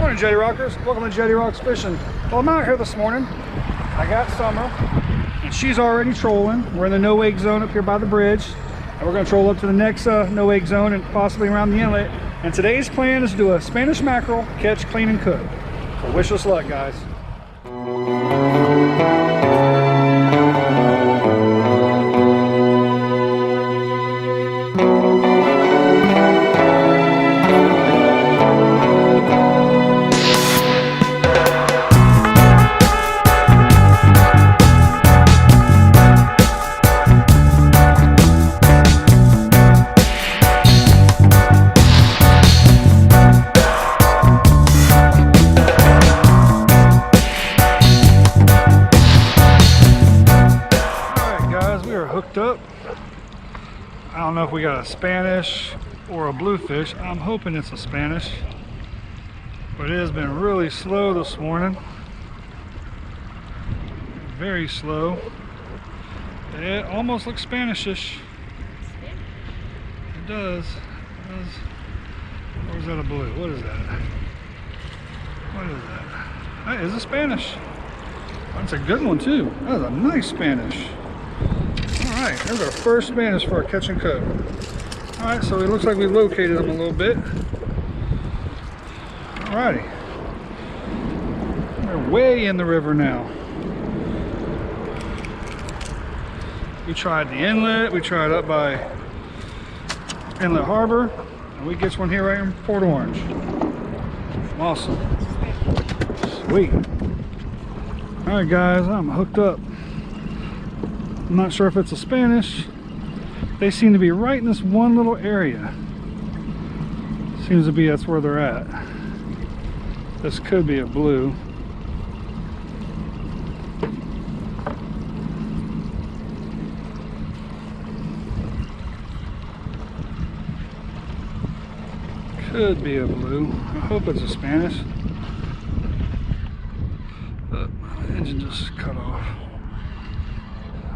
Morning, Jettie Rockers. Welcome to Jettie Rocks Fishing. Well, I'm out here this morning. I got Summer, and she's already trolling. We're in the no-wake zone up here by the bridge, and we're going to troll up to the next no-wake zone and possibly around the inlet. And today's plan is to do a Spanish mackerel catch, clean, and cook. So wish us luck, guys. Up. I don't know if we got a Spanish or a bluefish. I'm hoping it's a Spanish, but it has been really slow this morning. Very slow. It almost looks Spanishish. It does. Or is that a blue? What is that? What is that? That is a Spanish. That's a good one too. That is a nice Spanish. Alright, there's our first Spanish for our catch and cook. Alright, so it looks like we located them a little bit. Alrighty. They're way in the river now. We tried the inlet, we tried up by Inlet Harbor, and we get one here right in Port Orange. Awesome. Sweet. Alright guys, I'm hooked up. I'm not sure if it's a Spanish. They seem to be right in this one little area. Seems to be that's where they're at. This could be a blue. Could be a blue. I hope it's a Spanish. But my engine just cut off.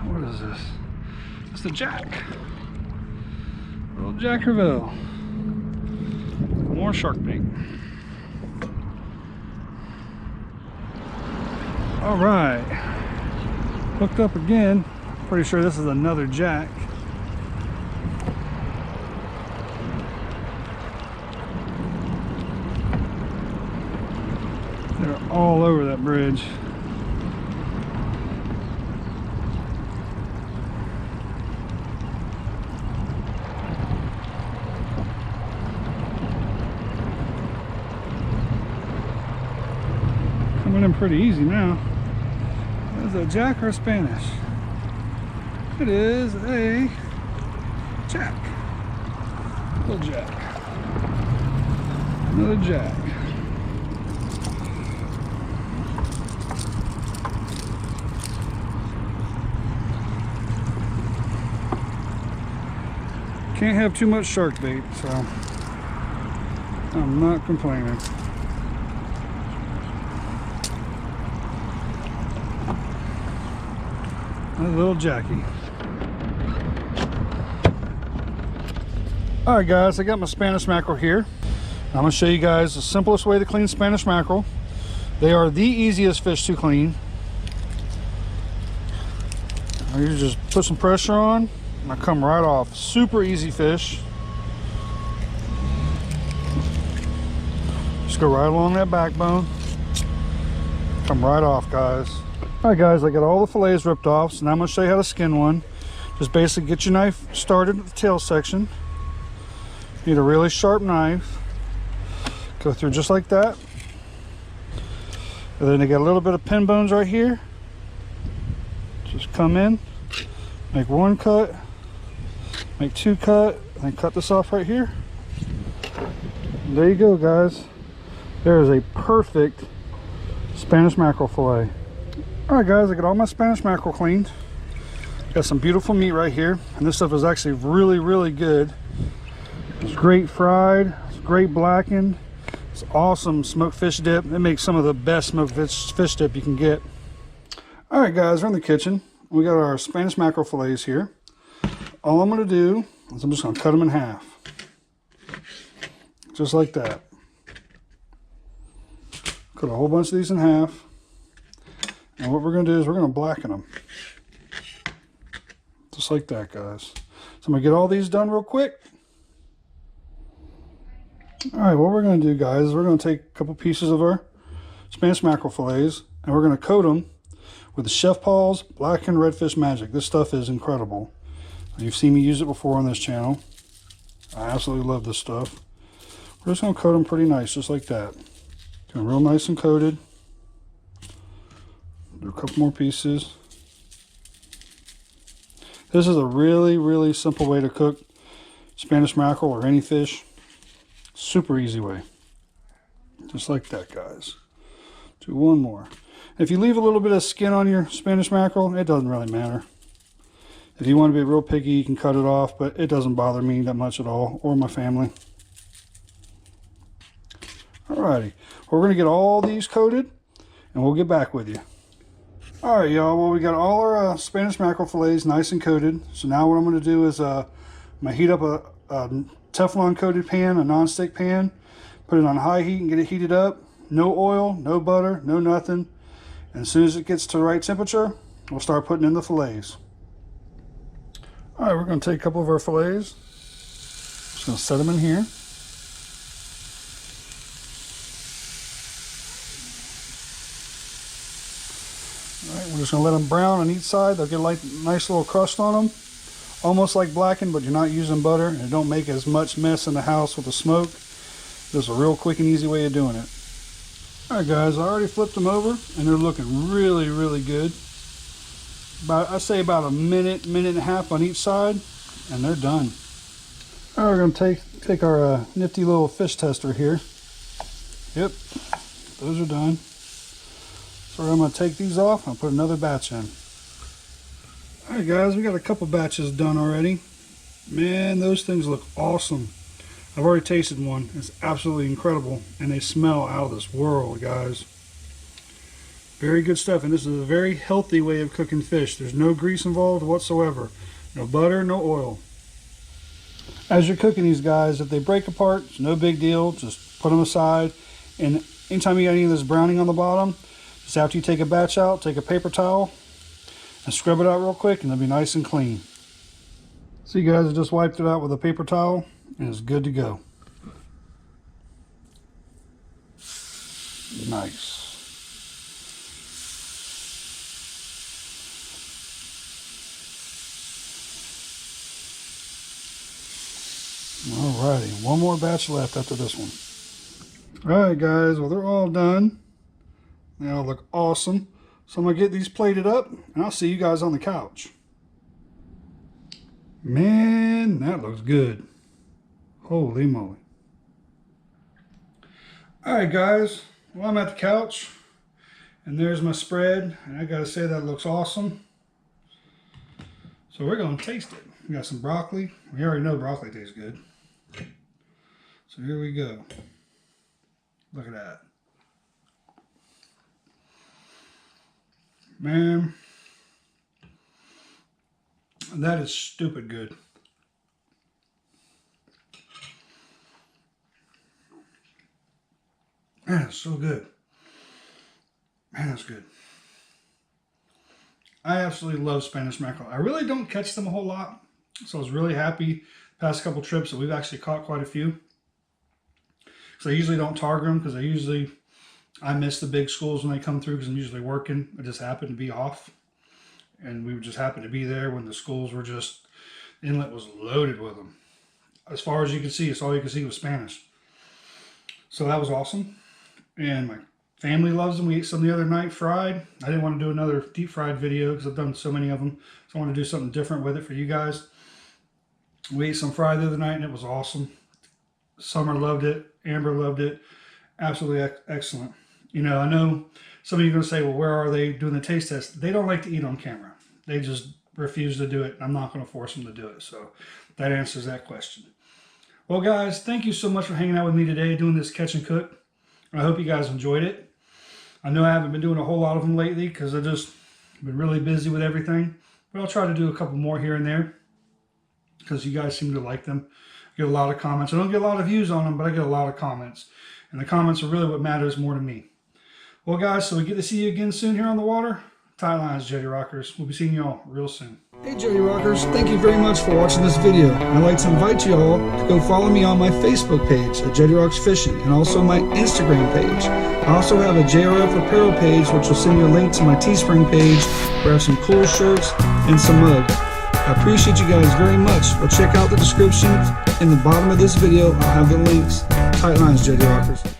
What is this? It's the jack. Little Jackerville. More shark bait. Alright. Hooked up again. Pretty sure this is another jack. They're all over that bridge. Coming in pretty easy now. Is it a jack or a Spanish? It is a jack. Little jack. Another jack. Can't have too much shark bait, so I'm not complaining. A little Jackie. Alright guys, I got my Spanish mackerel here. I'm going to show you guys the simplest way to clean Spanish mackerel. They are the easiest fish to clean. You just put some pressure on and I come right off. Super easy fish. Just go right along that backbone. Come right off, guys. Alright guys, I got all the fillets ripped off, so now I'm going to show you how to skin one. Just basically get your knife started at the tail section. You need a really sharp knife. Go through just like that. And then you got a little bit of pin bones right here. Just come in, make one cut, make two cut, and then cut this off right here. And there you go, guys. There is a perfect Spanish mackerel fillet. Alright guys, I got all my Spanish mackerel cleaned. Got some beautiful meat right here, and this stuff is actually really good. It's great fried, it's great blackened, it's awesome smoked fish dip. It makes some of the best smoked fish dip you can get. Alright guys, we're in the kitchen. We got our Spanish mackerel fillets here. All I'm going to do is I'm just going to cut them in half. Just like that. Cut a whole bunch of these in half. And what we're going to do is we're going to blacken them. Just like that, guys. So I'm going to get all these done real quick. Alright, what we're going to do, guys, is we're going to take a couple pieces of our Spanish mackerel fillets and we're going to coat them with the Chef Paul's Blackened Redfish Magic. This stuff is incredible. You've seen me use it before on this channel. I absolutely love this stuff. We're just going to coat them pretty nice, just like that. Getting real nice and coated. Do a couple more pieces. This is a really, really simple way to cook Spanish mackerel or any fish. Super easy way. Just like that, guys. Do one more. If you leave a little bit of skin on your Spanish mackerel, it doesn't really matter. If you want to be real picky, you can cut it off, but it doesn't bother me that much at all, or my family. Alrighty. We're going to get all these coated, and we'll get back with you. Alright, y'all. Well, we got all our Spanish mackerel fillets nice and coated. So now what I'm going to do is I'm going to heat up a Teflon coated pan, a non-stick pan. Put it on high heat and get it heated up. No oil, no butter, no nothing. And as soon as it gets to the right temperature, we'll start putting in the fillets. Alright, we're going to take a couple of our fillets. Just going to set them in here. Alright, we're just going to let them brown on each side. They'll get a nice little crust on them. Almost like blackened, but you're not using butter. And it don't make as much mess in the house with the smoke. This is a real quick and easy way of doing it. Alright guys, I already flipped them over and they're looking really, really good. I'd say about a minute, minute and a half on each side and they're done. Alright, we're going to take our nifty little fish tester here. Yep, those are done. So I'm going to take these off and put another batch in. Alright guys, we got a couple batches done already. Man, those things look awesome. I've already tasted one. It's absolutely incredible. And they smell out of this world, guys. Very good stuff. And this is a very healthy way of cooking fish. There's no grease involved whatsoever. No butter, no oil. As you're cooking these guys, if they break apart, it's no big deal. Just put them aside. And anytime you got any of this browning on the bottom, just after you take a batch out, take a paper towel and scrub it out real quick and they'll be nice and clean. See guys, I just wiped it out with a paper towel. And it's good to go. Nice. Alrighty, one more batch left after this one. Alright guys, well they're all done. They all look awesome. So I'm going to get these plated up and I'll see you guys on the couch. Man, that looks good. Holy moly. Alright guys, well I'm at the couch and there's my spread and I gotta say that looks awesome. So we're gonna taste it. We got some broccoli. We already know broccoli tastes good. So here we go. Look at that. Man, that is stupid good. Man, it's so good. Man, that's good. I absolutely love Spanish mackerel. I really don't catch them a whole lot, so I was really happy past couple trips that we've actually caught quite a few. So I usually don't target them because I miss the big schools when they come through because I'm usually working. I just happen to be off, and we would just happen to be there when the schools were just, the inlet was loaded with them. As far as you can see, it's all you can see was Spanish. So that was awesome. And my family loves them. We ate some the other night fried. I didn't want to do another deep fried video because I've done so many of them. So I want to do something different with it for you guys. We ate some fried the other night and it was awesome. Summer loved it. Amber loved it. Absolutely excellent. You know, I know some of you are going to say, well, where are they doing the taste test? They don't like to eat on camera. They just refuse to do it. I'm not going to force them to do it. So that answers that question. Well, guys, thank you so much for hanging out with me today doing this catch and cook. I hope you guys enjoyed it. I know I haven't been doing a whole lot of them lately because I've just been really busy with everything. But I'll try to do a couple more here and there because you guys seem to like them. I get a lot of comments. I don't get a lot of views on them, but I get a lot of comments. And the comments are really what matters more to me. Well, guys, so we get to see you again soon here on the water. Tight lines, Jettie Rockers. We'll be seeing y'all real soon. Hey, Jettie Rockers. Thank you very much for watching this video. I'd like to invite you all to go follow me on my Facebook page at Jettie Rocks Fishing and also my Instagram page. I also have a JRF apparel page, which will send you a link to my Teespring page where I have some cool shirts and some mug. I appreciate you guys very much. Well, check out the description in the bottom of this video. I'll have the links. Tight lines, Jettie Rockers.